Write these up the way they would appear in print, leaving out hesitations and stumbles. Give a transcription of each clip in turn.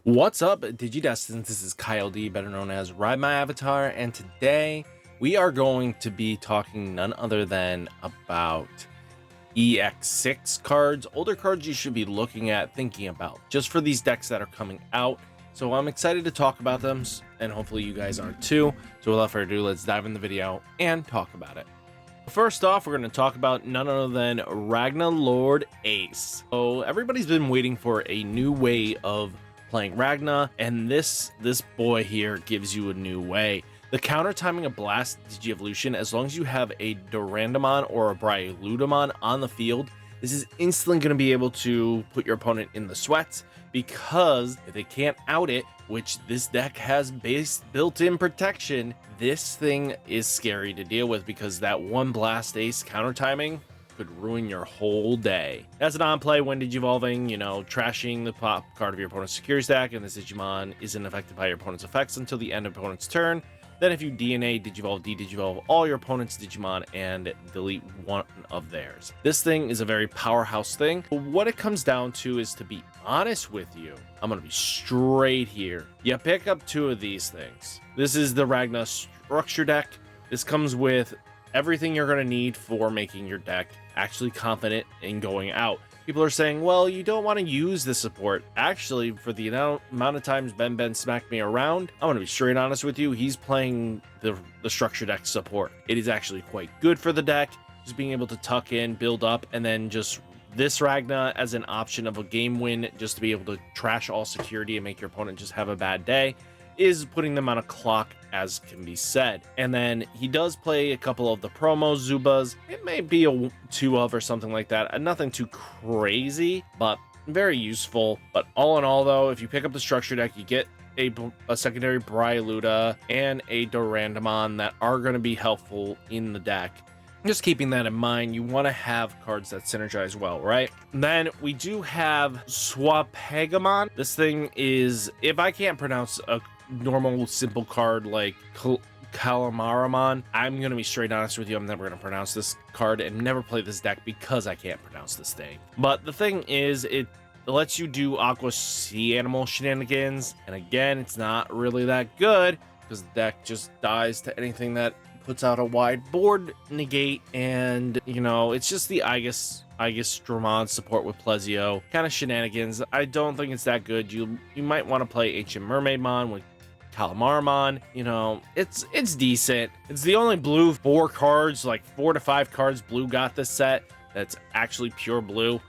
What's up, Digidestins? This is Kyle D, better known as RideMyAvatar, and today we are going to be talking none other than about EX-06 cards, older cards you should be looking at, thinking about, just for these decks that are coming out. So I'm excited to talk about them, and hopefully you guys are too. So without further ado, let's dive in the video and talk about it. First off, we're going to talk about none other than Ragna Lord Ace. So everybody's been waiting for a new way of playing Ragna, and this boy here gives you a new way. The counter timing of Blast Digievolution, as long as you have a Diaboromon or a Bryoludamon on the field, this is instantly going to be able to put your opponent in the sweats, because if they can't out it, which this deck has built-in protection, this thing is scary to deal with, because that one Blast Ace counter timing could ruin your whole day. As an on-play, when Digivolving, trashing the pop card of your opponent's secure stack, and this Digimon isn't affected by your opponent's effects until the end of opponent's turn. Then if you DNA, Digivolve, de-Digivolve all your opponent's Digimon and delete one of theirs. This thing is a very powerhouse thing. But what it comes down to is, to be honest with you, I'm going to be straight here. You pick up two of these things. This is the Ragna structure deck. This comes with everything you're going to need for making your deck actually confident in going out. People are saying, well, you don't want to use the support. Actually, for the amount of times Ben smacked me around, I'm going to be straight honest with you, he's playing the structure deck support. It is actually quite good for the deck, just being able to tuck in, build up, and then just this Ragna as an option of a game win, just to be able to trash all security and make your opponent just have a bad day, is putting them on a clock, as can be said. And then he does play a couple of the promo Zubas. It may be a 2 of or something like that. Nothing too crazy, but very useful. But all in all, though, if you pick up the structure deck, you get a secondary Bryoluda and a Diaboromon that are going to be helpful in the deck. Just keeping that in mind, you want to have cards that synergize well, right? Then we do have Swapegamon. This thing is, if I can't pronounce a normal simple card like Calamariamon, I'm gonna be straight honest with you, I'm never gonna pronounce this card and never play this deck because I can't pronounce this thing. But the thing is, it lets you do Aqua Sea Animal shenanigans, and again, it's not really that good because the deck just dies to anything that puts out a wide board negate, and it's just the Dramon support with Plezio kind of shenanigans. I don't think it's that good. You might want to play Ancient Mermaidmon with Calamariamon. It's decent. It's the only blue 4 cards, like 4 to 5 cards blue got this set that's actually pure blue.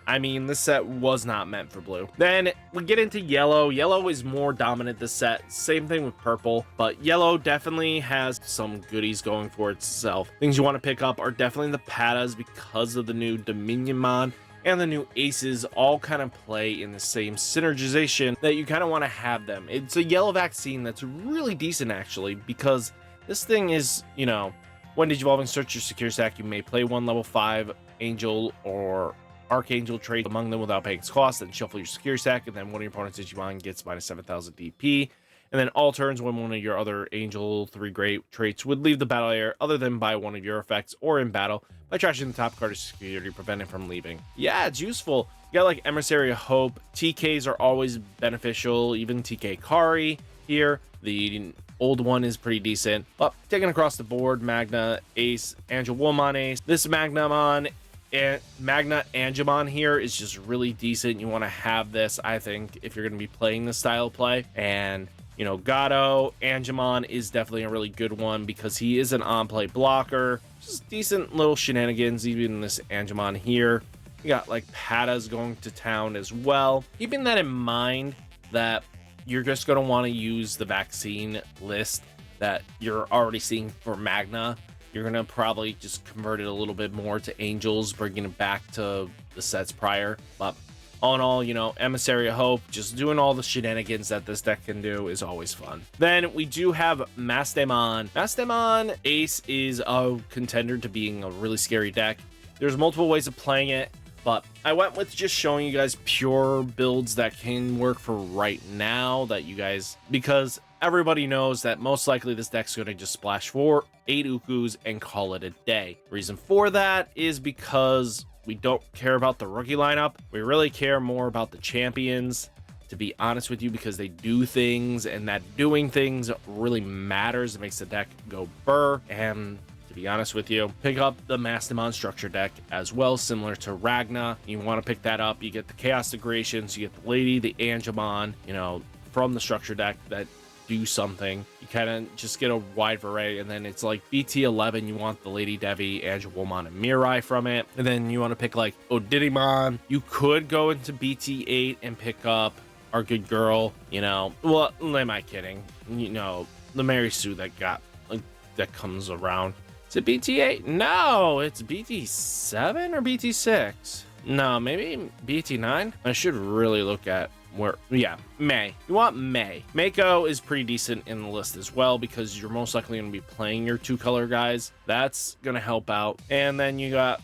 I mean, this set was not meant for blue. Then we get into yellow. Yellow is more dominant this set. Same thing with purple, but yellow definitely has some goodies going for itself. Things you want to pick up are definitely the Patas, because of the new Dominionmon and the new Aces all kind of play in the same synergization that you kind of want to have them. It's a yellow vaccine that's really decent, actually, because this thing is, when Digivolving search your secure stack, you may play one level 5 Angel or Archangel trade among them without paying its cost, then shuffle your secure stack, and then one of your opponent's Digimon gets minus 7,000 DP. And then all turns, when one of your other Angel 3 great traits would leave the battle area other than by one of your effects or in battle, by trashing the top card of security, preventing from leaving. Yeah, it's useful. You got like Emissary of Hope. TKs are always beneficial, even TK Kari here. The old one is pretty decent. But taking across the board, Magna Ace, Angelwomon Ace. This Magna Angemon here is just really decent. You want to have this, I think, if you're going to be playing this style of play. And Gato Angemon is definitely a really good one because he is an on-play blocker. Just decent little shenanigans, even this Angemon here. You got like Patas going to town as well. Keeping that in mind, that you're just going to want to use the vaccine list that you're already seeing for Magna. You're going to probably just convert it a little bit more to Angels, bringing it back to the sets prior. But all in all, Emissary of Hope, just doing all the shenanigans that this deck can do is always fun. Then we do have Mastemon. Mastemon Ace is a contender to being a really scary deck. There's multiple ways of playing it, but I went with just showing you guys pure builds that can work for right now, that you guys, because everybody knows that most likely this deck's going to just splash for 8 Ukus and call it a day. Reason for that is because we don't care about the rookie lineup. We really care more about the champions. to be honest with you, because they do things, and that doing things really matters. It makes the deck go burr. And to be honest with you, pick up the Mastemon structure deck as well, similar to Ragna. You want to pick that up. You get the Chaos Degradations, you get the Lady, the Angemon, you know, from the structure deck that do something. You kind of just get a wide variety, and then it's like BT11, you want the Lady Devi, Angemon, and Mirai from it, and then you want to pick like Digimon. You could go into BT8 and pick up our good girl, you know, well, am I kidding? You know, the Mary Sue that got like that comes around. Is it BT8? No, it's BT7 or BT6. No, maybe BT9. I should really look at where, yeah, May. You want May. Mako is pretty decent in the list as well, because you're most likely going to be playing your 2-color guys. That's going to help out. And then you got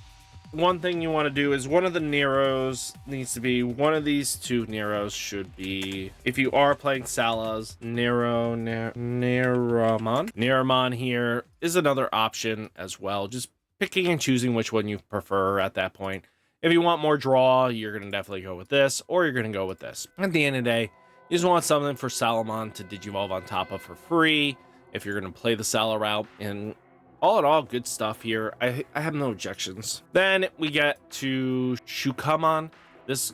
one thing you want to do is one of the Neros needs to be one of these 2 Neros should be, if you are playing Sala's, Terriermon here is another option as well. Just picking and choosing which one you prefer at that point. If you want more draw, you're going to definitely go with this, or you're going to go with this. At the end of the day, you just want something for Shoutmon to Digivolve on top of for free if you're going to play the Sala route. And all in all, good stuff here. I have no objections. Then we get to Shoutmon. This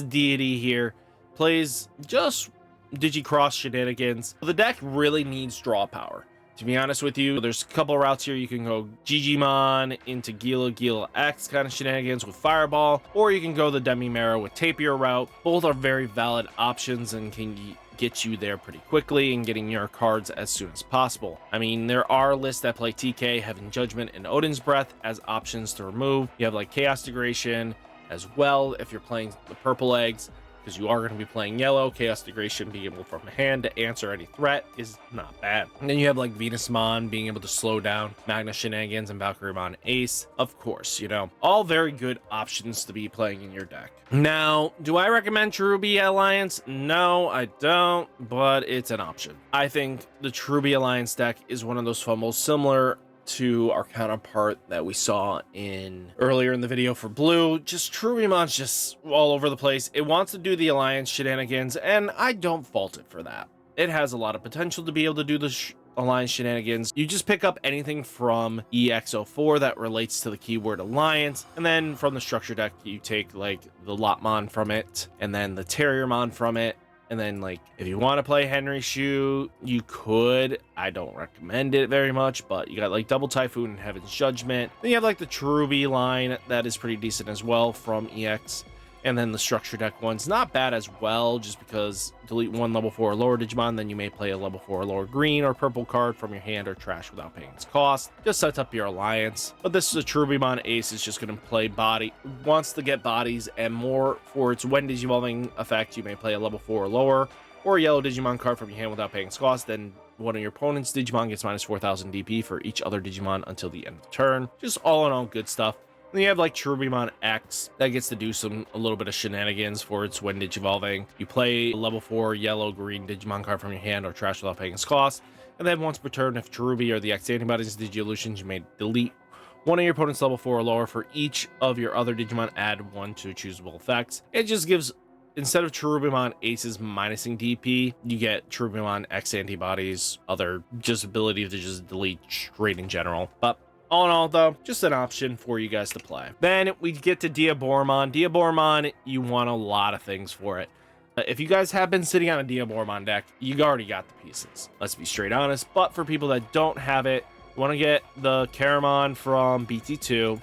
deity here plays just Digicross shenanigans. The deck really needs draw power. To be honest with you, there's a couple routes here. You can go Digimon into Gila X kind of shenanigans with Fireball, or you can go the Demi-Mera with Tapir route. Both are very valid options and can get you there pretty quickly and getting your cards as soon as possible. I mean, there are lists that play TK, Heaven Judgment, and Odin's Breath as options to remove. You have like Chaos Degradation as well if you're playing the purple eggs, because you are going to be playing yellow. Chaos Degradation being able from hand to answer any threat is not bad. And then you have like Venusmon being able to slow down Magna Shenanigans and Valkyriemon Ace. Of course, you know, all very good options to be playing in your deck. Now, do I recommend Cherubi Alliance? No, I don't, but it's an option. I think the Cherubi Alliance deck is one of those fumbles similar to our counterpart that we saw in earlier in the video for blue. Just Cherubimon's just all over the place. It wants to do the alliance shenanigans, and I don't fault it for that. It has a lot of potential to be able to do the alliance shenanigans. You just pick up anything from EX-04 that relates to the keyword alliance, and then from the structure deck you take like the Lotmon from it, and then the Terriermon from it. And then, like, if you want to play Henry Shu, you could. I don't recommend it very much, but you got, like, Double Typhoon and Heaven's Judgment. Then you have, like, the Cherubi line that is pretty decent as well from EX. And then the structure deck one's not bad as well, just because delete one level 4 or lower Digimon, then you may play a level 4 or lower green or purple card from your hand or trash without paying its cost. Just sets up your alliance. But this is a Cherubimon's Ace is just going to play body, wants to get bodies, and more for its when Digivolving effect, you may play a level 4 or lower, or a yellow Digimon card from your hand without paying its cost. Then one of your opponent's Digimon gets minus 4,000 DP for each other Digimon until the end of the turn. Just all in all, good stuff. Then you have like Cherubimon X that gets to do a little bit of shenanigans for its when Digivolving. You play a level 4 yellow green Digimon card from your hand or trash without paying its cost. And then once per turn, if Cherubi or the X antibodies Digivolutions, you may delete one of your opponent's level 4 or lower. For each of your other Digimon, add 1 to choosable effects. It just gives, instead of Cherubimon Ace's minusing DP, you get Cherubimon X antibodies, other just ability to just delete straight in general. But all in all, though, just an option for you guys to play. Then we get to Diaboromon. Diaboromon, you want a lot of things for it. If you guys have been sitting on a Diaboromon deck, you already got the pieces. Let's be straight honest. But for people that don't have it, you want to get the Caramon from BT2. You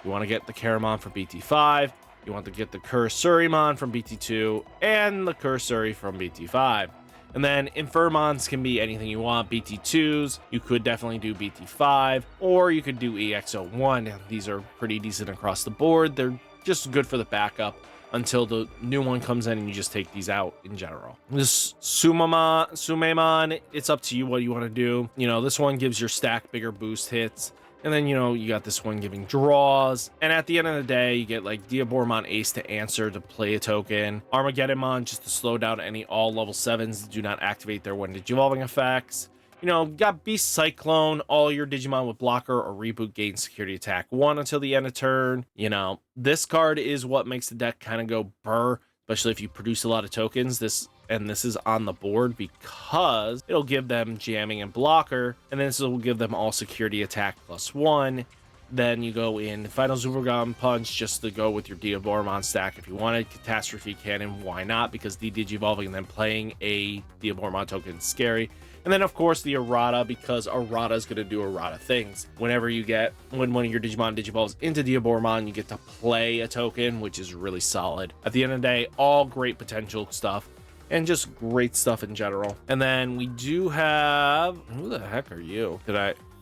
want to get the Caramon from BT5. You want to get the Cursurimon from BT2 and the Cursuri from BT5. And then Infernmons can be anything you want. BT2s, you could definitely do BT5, or you could do EX-01. These are pretty decent across the board. They're just good for the backup until the new one comes in and you just take these out in general. This Sumemon, it's up to you what you want to do. You know, this one gives your stack bigger boost hits. And then, you know, you got this one giving draws. And at the end of the day, you get like Diaboromon Ace to answer to play a token. Armageddonmon just to slow down any all level 7s that do not activate their when Digivolving effects. You know, got Beast Cyclone, all your Digimon with blocker or reboot gain security attack 1 until the end of turn. You know, this card is what makes the deck kind of go burr. especially if you produce a lot of tokens. This is on the board because it'll give them jamming and blocker, and then this will give them all security attack +1. Then you go in Final Zubrogon Punch just to go with your Diaboromon stack. If you wanted Catastrophe Cannon, why not? Because de-Digivolving and then playing a Diaboromon token is scary. And then, of course, the errata, because errata is going to do errata things. Whenever you get, when one of your Digimon digivolves into Diaboromon, you get to play a token, which is really solid. At the end of the day, all great potential stuff and just great stuff in general. And then we do have, who the heck are you?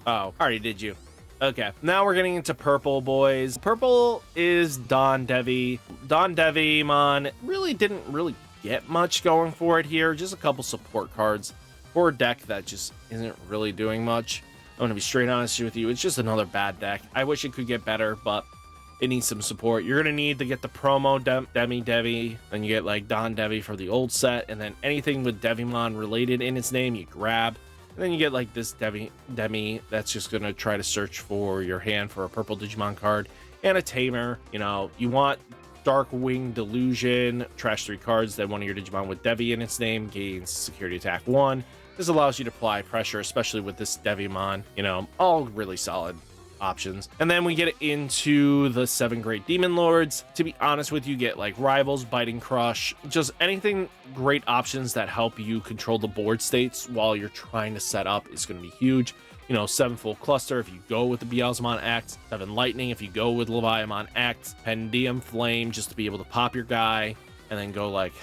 Oh, already did you. Okay, now we're getting into purple, boys. Purple is Don Devi. Don Devimon really didn't get much going for it here. Just a couple support cards for a deck that just isn't really doing much. I'm gonna be straight honest with you. It's just another bad deck. I wish it could get better, but it needs some support. You're gonna need to get the promo Devi. Then you get like Don Devi for the old set, and then anything with Devimon related in its name, you grab. And then you get like this Demi that's just going to try to search for your hand for a purple Digimon card and a Tamer. You know, you want Darkwing Delusion, trash 3 cards, then one of your Digimon with Devi in its name gains security attack 1. This allows you to apply pressure, especially with this Devimon. You know, all really solid options. And then we get into the 7 great demon lords. To be honest with you, get like Rivals, Biting Crush, just anything great options that help you control the board states while you're trying to set up is going to be huge. You know, 7 full cluster if you go with the Beelzemon X, 7 lightning if you go with Leviamon X, Pendium Flame just to be able to pop your guy and then go like,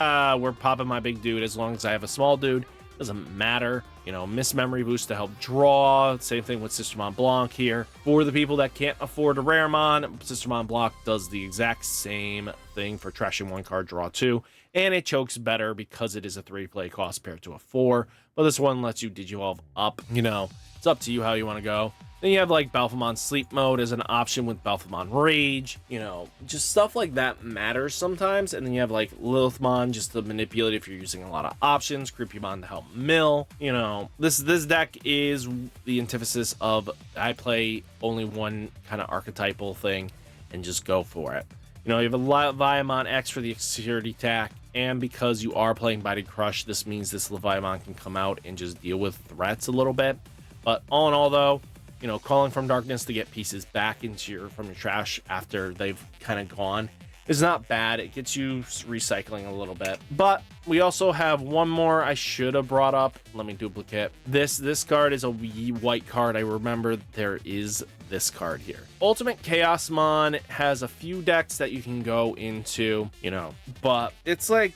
we're popping my big dude as long as I have a small dude. Doesn't matter. You know, Miss Memory Boost to help draw. Same thing with Sistermon Blanc here. For the people that can't afford a Raremon, Sistermon Blanc does the exact same thing for trashing 1 card, draw 2. And it chokes better because it is a 3 play cost paired to a 4. But this one lets you Digivolve up. You know, it's up to you how you want to go. Then you have like Balfamon Sleep Mode as an option with Balfamon Rage. You know, just stuff like that matters sometimes. And then you have like Lilithmon just to manipulate if you're using a lot of options. Creepymon to help mill. You know, this deck is the antithesis of I play only one kind of archetypal thing and just go for it. You know, you have a Leviamon X for the security attack. And because you are playing Biting Crush, this means this Leviamon can come out and just deal with threats a little bit. But all in all, though, you know, Calling from Darkness to get pieces back into from your trash after they've kind of gone is not bad. It gets you recycling a little bit. But we also have one more I should have brought up. Let me duplicate. This card is a white card. I remember there is this card here. Ultimate Chaosmon has a few decks that you can go into, you know, but it's like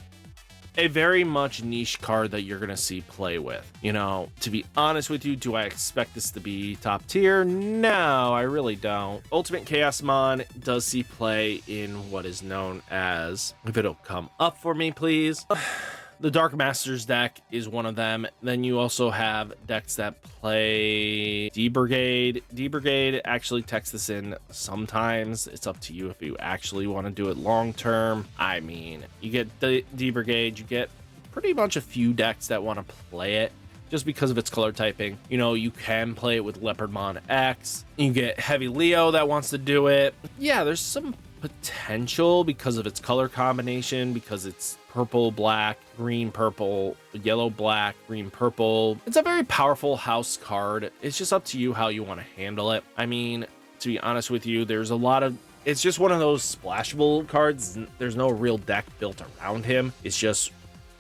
a very much niche card that you're going to see play with. You know, to be honest with you, do I expect this to be top tier? No, I really don't. Ultimate Chaosmon does see play in what is known as, if it'll come up for me, please. The Dark Masters deck is one of them. Then you also have decks that play D-Brigade. D-Brigade actually texts this in sometimes. It's up to you if you actually want to do it long term. I mean, you get the D-Brigade, you get pretty much a few decks that want to play it just because of its color typing. You know, you can play it with Leopardmon X. You get Heavy Leo that wants to do it. Yeah, there's some potential because of its color combination, because it's purple, black, green, purple, yellow, black, green, purple. It's a very powerful house card. It's just up to you how you want to handle it. I mean, to be honest with you, there's a lot of, it's just one of those splashable cards. There's no real deck built around him. It's just,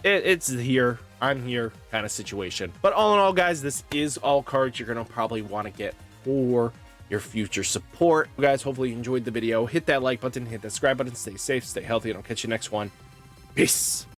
it's here, I'm here kind of situation. But all in all, guys, this is all cards you're going to probably want to get for your future support. You guys, hopefully you enjoyed the video. Hit that like button, hit that subscribe button, stay safe, stay healthy, and I'll catch you next one. Peace.